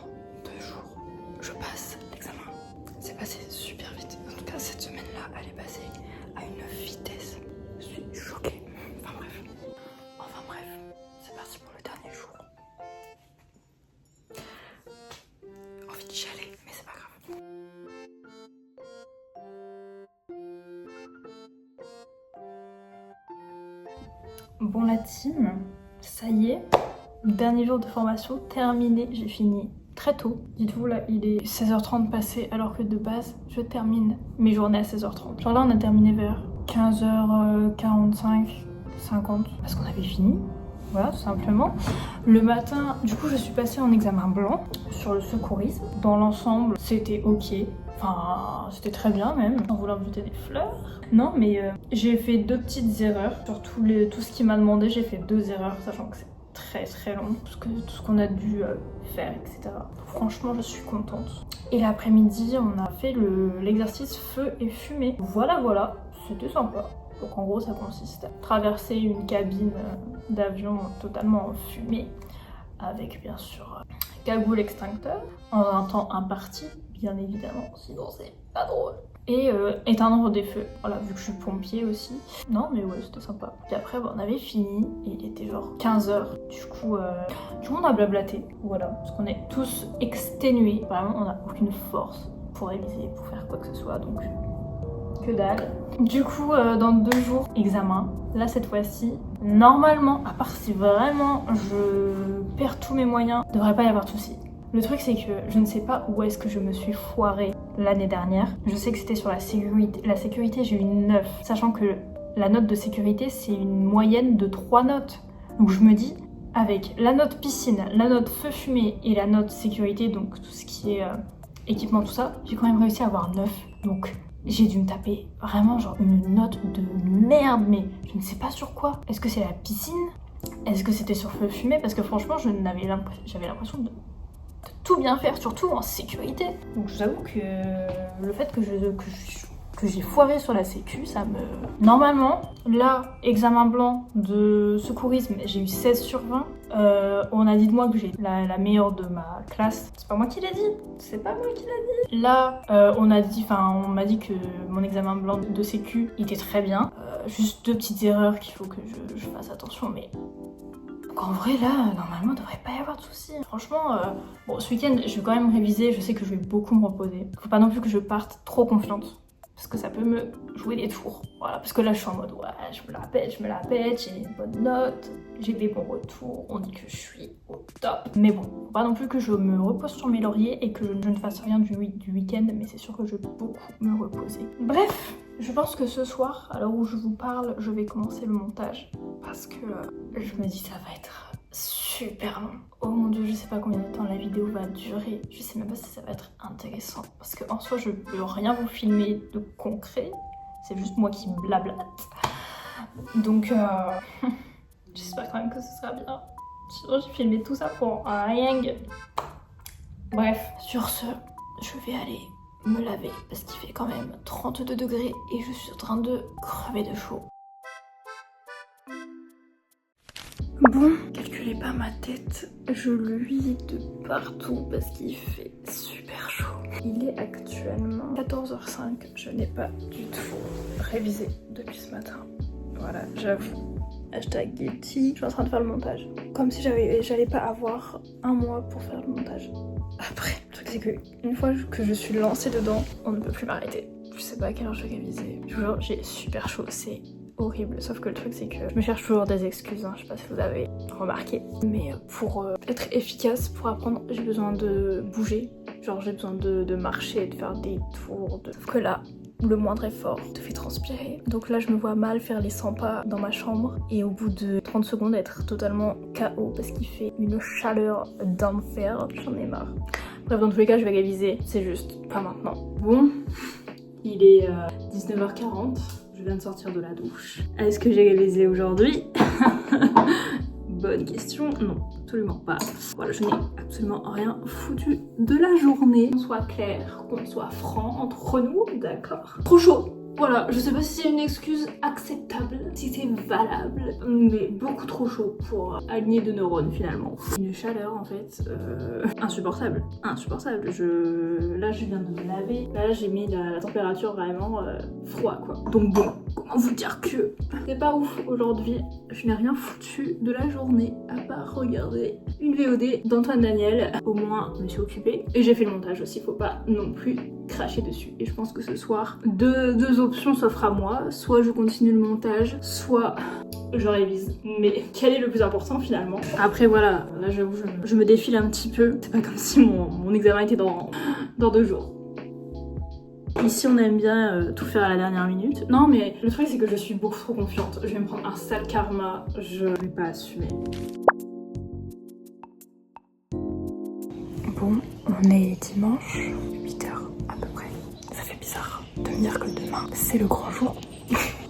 2 jours, je passe l'examen. C'est passé super vite. En tout cas, cette semaine-là, elle est passée à une vitesse. Je suis choquée. Enfin bref, c'est parti pour le dernier jour. Envie de chialer, mais c'est pas grave. Bon la team, ça y est, dernier jour de formation terminé, j'ai fini très tôt. Dites-vous là, il est 16h30 passé alors que de base, je termine mes journées à 16h30. Genre là on a terminé vers 15h45, 50, parce qu'on avait fini, voilà tout simplement. Le matin, du coup je suis passée en examen blanc sur le secourisme. Dans l'ensemble, c'était ok. Enfin, c'était très bien même, sans vouloir me jeter des fleurs. Non, mais j'ai fait 2 petites erreurs. Sur tout ce qu'il m'a demandé, j'ai fait 2 erreurs, sachant que c'est très long, tout ce qu'on a dû faire, etc. Donc, franchement, je suis contente. Et l'après-midi, on a fait l'exercice feu et fumée. Voilà, c'était sympa. Donc en gros, ça consiste à traverser une cabine d'avion totalement fumée, avec bien sûr cagoule extincteur, en un temps imparti, bien évidemment, sinon c'est pas drôle. Et éteindre des feux, voilà, vu que je suis pompier aussi. Non mais ouais, c'était sympa. Puis après, on avait fini, et il était genre 15h. Du coup, on a blablaté, voilà, parce qu'on est tous exténués. Vraiment, on n'a aucune force pour réviser, pour faire quoi que ce soit, donc que dalle. Du coup, dans 2 jours, examen. Là, cette fois-ci, normalement, à part si vraiment je perds tous mes moyens, il devrait pas y avoir de soucis. Le truc, c'est que je ne sais pas où est-ce que je me suis foirée l'année dernière. Je sais que c'était sur la sécurité. La sécurité, j'ai eu 9, sachant que la note de sécurité, c'est une moyenne de 3 notes. Donc je me dis, avec la note piscine, la note feu fumé et la note sécurité, donc tout ce qui est équipement, tout ça, j'ai quand même réussi à avoir 9. Donc j'ai dû me taper vraiment genre une note de merde, mais je ne sais pas sur quoi. Est-ce que c'est la piscine? Est-ce que c'était sur feu fumé? Parce que franchement, j'avais l'impression de tout bien faire, surtout en sécurité. Donc j'avoue que le fait que j'ai foiré sur la sécu, ça me... Normalement, là, examen blanc de secourisme, j'ai eu 16 sur 20. On a dit de moi que j'ai la meilleure de ma classe. C'est pas moi qui l'ai dit. C'est pas moi qui l'ai dit. Là, on m'a dit que mon examen blanc de sécu était très bien. Juste 2 petites erreurs qu'il faut que je fasse attention, mais... Donc en vrai là, normalement il devrait pas y avoir de soucis. Franchement, bon ce week-end je vais quand même réviser, je sais que je vais beaucoup me reposer. Faut pas non plus que je parte trop confiante, parce que ça peut me jouer des tours. Voilà, parce que là je suis en mode ouais, je me la pète, j'ai une bonne note, j'ai des bons retours, on dit que je suis au top. Mais bon, faut pas non plus que je me repose sur mes lauriers et que je ne fasse rien du week-end, mais c'est sûr que je vais beaucoup me reposer. Bref, je pense que ce soir, à l'heure où je vous parle, je vais commencer le montage. Parce que je me dis ça va être super long. Oh mon dieu, je sais pas combien de temps la vidéo va durer. Je sais même pas si ça va être intéressant. Parce qu'en soi, je peux rien vous filmer de concret. C'est juste moi qui blablate. Donc, j'espère quand même que ce sera bien. Sinon, j'ai filmé tout ça pour rien. Bref, sur ce, je vais aller me laver. Parce qu'il fait quand même 32 degrés et je suis en train de crever de chaud. Bon, calculez pas ma tête, je luis de partout parce qu'il fait super chaud. Il est actuellement 14h05, je n'ai pas du tout révisé depuis ce matin. Voilà, j'avoue. Hashtag guilty. Je suis en train de faire le montage. Comme si j'allais pas avoir un mois pour faire le montage. Après, le truc c'est que une fois que je suis lancée dedans, on ne peut plus m'arrêter. Je sais pas à quelle heure je vais réviser. Toujours, j'ai super chaud, c'est horrible. Sauf que le truc c'est que je me cherche toujours des excuses, hein. Je sais pas si vous avez remarqué. Mais pour être efficace, pour apprendre, j'ai besoin de bouger. Genre j'ai besoin de marcher, de faire des tours. Sauf que là, le moindre effort te fait transpirer. Donc là je me vois mal faire les 100 pas dans ma chambre et au bout de 30 secondes être totalement KO parce qu'il fait une chaleur d'enfer. J'en ai marre. Bref, dans tous les cas je vais réviser, c'est juste pas maintenant. Bon, il est 19h40, je viens de sortir de la douche. Est-ce que j'ai révisé aujourd'hui? Bonne question, non, absolument pas. Voilà, je n'ai absolument rien foutu de la journée. Qu'on soit clair, qu'on soit franc entre nous, d'accord? Trop chaud. Voilà, je sais pas si c'est une excuse acceptable, si c'est valable, mais beaucoup trop chaud pour aligner deux neurones finalement. Une chaleur en fait insupportable, insupportable. Là je viens de me laver, là j'ai mis la température vraiment froid quoi. Donc bon, comment vous dire que c'est pas ouf aujourd'hui, je n'ai rien foutu de la journée à part regarder une VOD d'Antoine Daniel. Au moins je me suis occupée et j'ai fait le montage aussi, faut pas non plus cracher dessus. Et je pense que ce soir, deux options s'offrent à moi, soit je continue le montage, soit je révise. Mais quel est le plus important finalement? Après voilà, là j'avoue je me défile un petit peu, c'est pas comme si mon examen était dans 2 jours. Ici on aime bien tout faire à la dernière minute. Non mais le truc c'est que je suis beaucoup trop confiante, je vais me prendre un sale karma, je vais pas assumer. Bon, on est dimanche, 8h à peu près. Ça fait bizarre de me dire que demain, c'est le grand jour.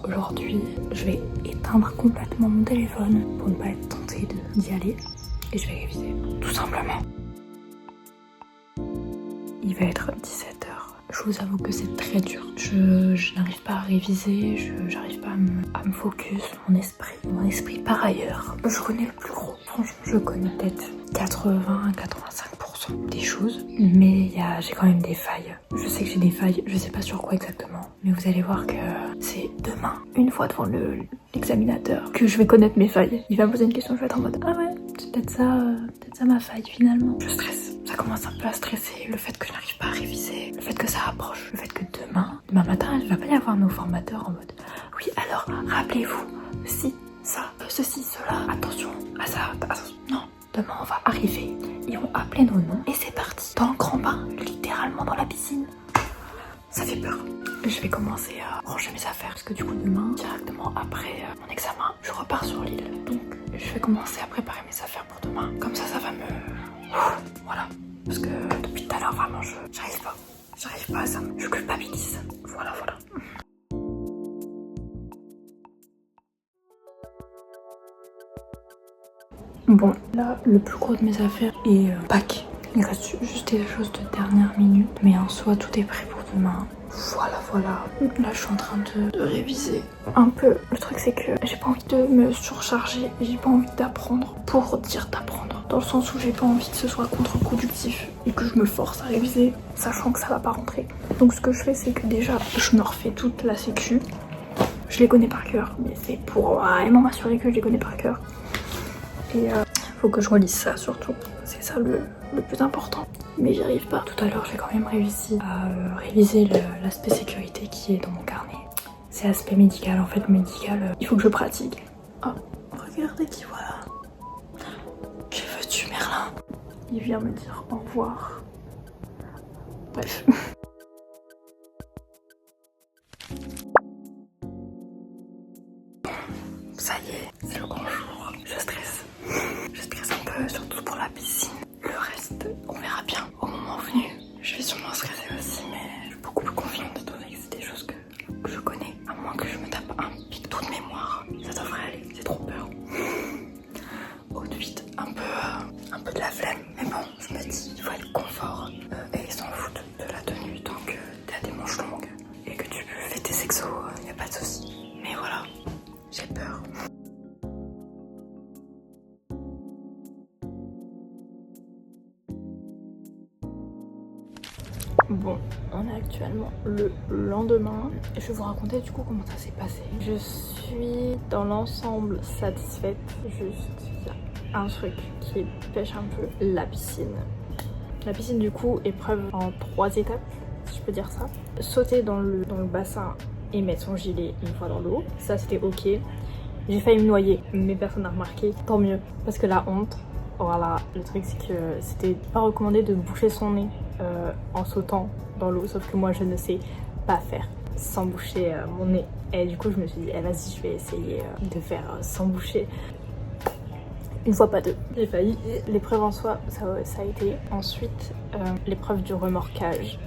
Aujourd'hui, je vais éteindre complètement mon téléphone pour ne pas être tentée d'y aller. Et je vais réviser, tout simplement. Il va être 17h. Je vous avoue que c'est très dur. Je n'arrive pas à réviser, j'arrive pas à me focus. Mon esprit par ailleurs. Je connais le plus gros. Franchement, je connais peut-être 80-85% des choses. Mais j'ai quand même des failles. Je sais que j'ai des failles, je sais pas sur quoi exactement. Mais vous allez voir que c'est demain, une fois devant l'examinateur, que je vais connaître mes failles. Il va me poser une question, je vais être en mode ah ouais, c'est peut-être ça ma faille finalement. Je stresse. Ça commence un peu à stresser, le fait que je n'arrive pas à réviser, le fait que ça approche, le fait que demain matin, il va pas y avoir nos formateurs en mode oui alors rappelez-vous, si, ça, ceci, cela, attention à ça, attention. Non, demain on va arriver, ils vont appeler nos noms et c'est parti. Dans le grand bain, littéralement dans la piscine. Ça fait peur. Je vais commencer à ranger mes affaires parce que du coup demain, directement après mon examen, je repars sur l'île. Donc je vais commencer à préparer mes affaires pour demain. Comme ça va me... Voilà. Parce que depuis tout à l'heure, vraiment, j'arrive pas. J'arrive pas à ça. Je culpabilise. Voilà. Bon, là, le plus gros de mes affaires est pack. Il reste juste des choses de dernière minute. Mais en soi, tout est prêt pour demain. Voilà. Là, je suis en train de réviser un peu. Le truc, c'est que j'ai pas envie de me surcharger. J'ai pas envie d'apprendre pour dire d'apprendre. Dans le sens où j'ai pas envie que ce soit contre-productif et que je me force à réviser, sachant que ça va pas rentrer. Donc, ce que je fais, c'est que déjà, je me refais toute la sécu. Je les connais par cœur, mais c'est pour vraiment m'assurer que je les connais par cœur. Et faut que je relise ça surtout. C'est ça le plus important. Mais j'y arrive pas. Tout à l'heure, j'ai quand même réussi à réviser l'aspect sécurité qui est dans mon carnet. C'est aspect médical. En fait, médical, il faut que je pratique. Oh, regardez qui voilà. Que veux-tu, Merlin? Il vient me dire au revoir. Bref. Ça y est, c'est le grand jour. Je stresse. Je stresse un peu, surtout pour la piscine. Le reste, on verra bien au moment venu. Je vais sûrement stresser aussi, mais je suis beaucoup plus confiante étant donné que c'est des choses que je connais. À moins que je me tape un pic de mémoire. Ça devrait aller, j'ai trop peur. Haute vite, un peu de la flemme. Mais bon, je me dis, il faut être confort. Et ils s'en foutent de la tenue tant que t'as des manches longues et que tu fais tes exos, y a pas de souci. Mais voilà, j'ai peur. Bon, on est actuellement le lendemain. Je vais vous raconter du coup comment ça s'est passé. Je suis dans l'ensemble satisfaite. Juste, il y a un truc qui pêche un peu, la piscine. La piscine du coup, épreuve en 3 étapes, si je peux dire ça. Sauter dans le bassin et mettre son gilet une fois dans l'eau, ça c'était ok. J'ai failli me noyer, mais personne n'a remarqué, tant mieux. Parce que la honte, voilà, le truc c'est que c'était pas recommandé de boucher son nez en sautant dans l'eau, sauf que moi je ne sais pas faire sans boucher mon nez. Et du coup je me suis dit, vas-y je vais essayer de faire sans boucher. Une fois pas deux. J'ai failli. L'épreuve en soi, ça a été. Ensuite, l'épreuve du remorquage.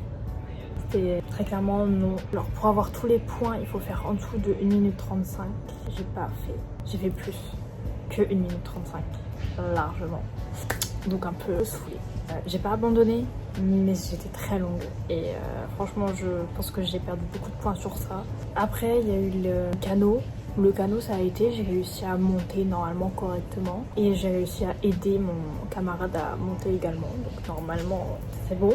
C'était très clairement non. Alors pour avoir tous les points, il faut faire en dessous de 1 minute 35. J'ai pas fait. J'ai fait plus que 1 minute 35. Largement. Donc un peu saoulée. J'ai pas abandonné, mais j'étais très longue. Et franchement, je pense que j'ai perdu beaucoup de points sur ça. Après, il y a eu le canot. Le canot ça a été, j'ai réussi à monter normalement correctement et j'ai réussi à aider mon camarade à monter également, donc normalement c'est bon.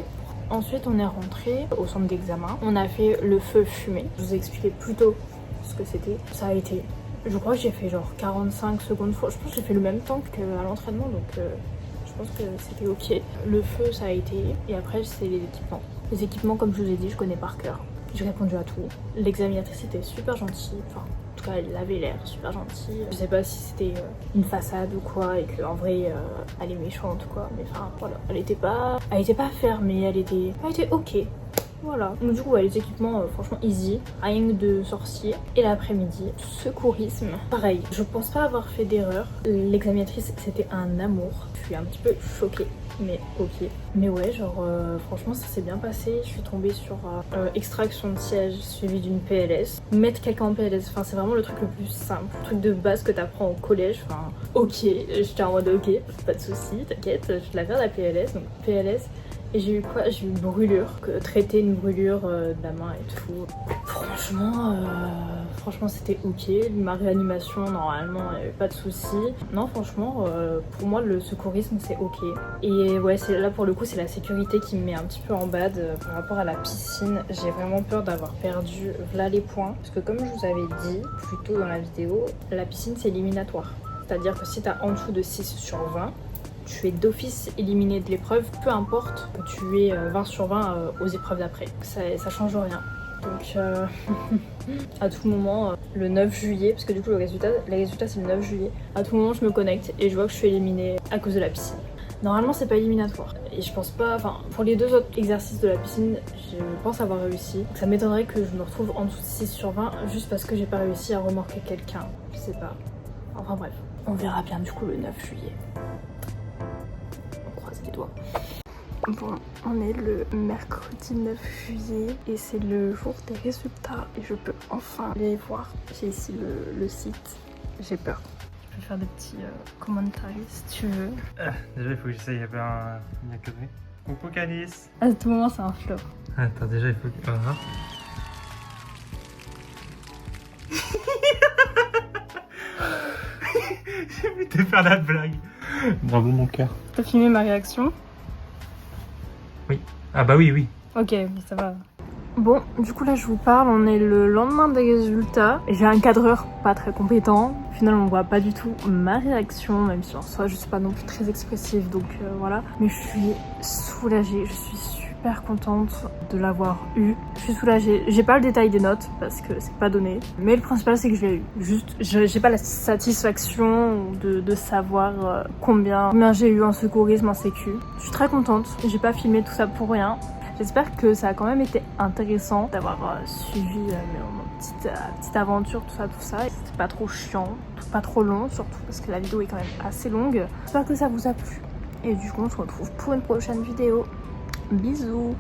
Ensuite on est rentré au centre d'examen, on a fait le feu fumé, je vous ai expliqué plus tôt ce que c'était, ça a été, je crois que j'ai fait genre 45 secondes, je pense que j'ai fait le même temps qu'à l'entraînement donc je pense que c'était ok. Le feu ça a été et après c'est les équipements. Les équipements comme je vous ai dit je connais par cœur, j'ai répondu à tout. L'examinatrice était super gentille, enfin en tout cas elle avait l'air super gentille. Je sais pas si c'était une façade ou quoi et qu'en vrai elle est méchante ou quoi, mais enfin voilà, elle était pas ferme mais elle était ok. Voilà, donc du coup ouais, les équipements franchement easy, rien de sorcier. Et l'après-midi, secourisme, pareil, je pense pas avoir fait d'erreur. L'examinatrice c'était un amour, je suis un petit peu choquée. Mais ok, mais ouais genre franchement ça s'est bien passé. Je suis tombée sur extraction de siège suivi d'une PLS. Mettre quelqu'un en PLS, enfin c'est vraiment le truc le plus simple, le truc de base que t'apprends au collège. Enfin ok, j'étais en mode ok, pas de soucis, t'inquiète, je l'avais à la PLS, donc PLS. Et j'ai eu quoi? J'ai eu une brûlure, traiter une brûlure de la main et tout. Franchement c'était ok. Ma réanimation normalement il n'y avait pas de soucis. Non franchement pour moi le secourisme c'est ok. Et ouais c'est là pour le coup c'est la sécurité qui me met un petit peu en bad par rapport à la piscine. J'ai vraiment peur d'avoir perdu là les points. Parce que comme je vous avais dit plus tôt dans la vidéo, la piscine c'est éliminatoire. C'est-à-dire que si t'as en dessous de 6 sur 20, tu es d'office éliminé de l'épreuve, peu importe que tu aies 20 sur 20 aux épreuves d'après. Ça change rien. Donc à tout moment, le 9 juillet, parce que du coup les résultats c'est le 9 juillet, à tout moment je me connecte et je vois que je suis éliminée à cause de la piscine. Normalement c'est pas éliminatoire. Et je pense pas, enfin pour les 2 autres exercices de la piscine, je pense avoir réussi. Donc, ça m'étonnerait que je me retrouve en dessous de 6 sur 20 juste parce que j'ai pas réussi à remorquer quelqu'un. Je sais pas. Enfin bref, on verra bien du coup le 9 juillet. Les doigts. Bon, on est le mercredi 9 juillet et c'est le jour des résultats et je peux enfin les voir. J'ai ici le site, j'ai peur. Je vais faire des petits commentaires si tu veux. Déjà il faut que j'essaye un peu un cadré. Coucou Calice. À tout moment c'est un flop. Attends déjà il faut que... J'ai vu te faire la blague. Bravo mon cœur. T'as filmé ma réaction? Oui. Ah bah oui. Ok, mais ça va. Bon, du coup là je vous parle, on est le lendemain des résultats. J'ai un cadreur pas très compétent. Finalement on voit pas du tout ma réaction, même si en soi je suis pas non plus très expressive, donc voilà. Mais je suis soulagée, je suis super contente de l'avoir eu. Je suis soulagée, j'ai pas le détail des notes parce que c'est pas donné. Mais le principal c'est que je l'ai eu. Juste, j'ai pas la satisfaction de savoir combien j'ai eu en secourisme, en sécu. Je suis très contente, j'ai pas filmé tout ça pour rien. J'espère que ça a quand même été intéressant d'avoir suivi ma petite aventure, tout ça. C'était pas trop chiant, pas trop long surtout parce que la vidéo est quand même assez longue. J'espère que ça vous a plu. Et du coup on se retrouve pour une prochaine vidéo. Bisous.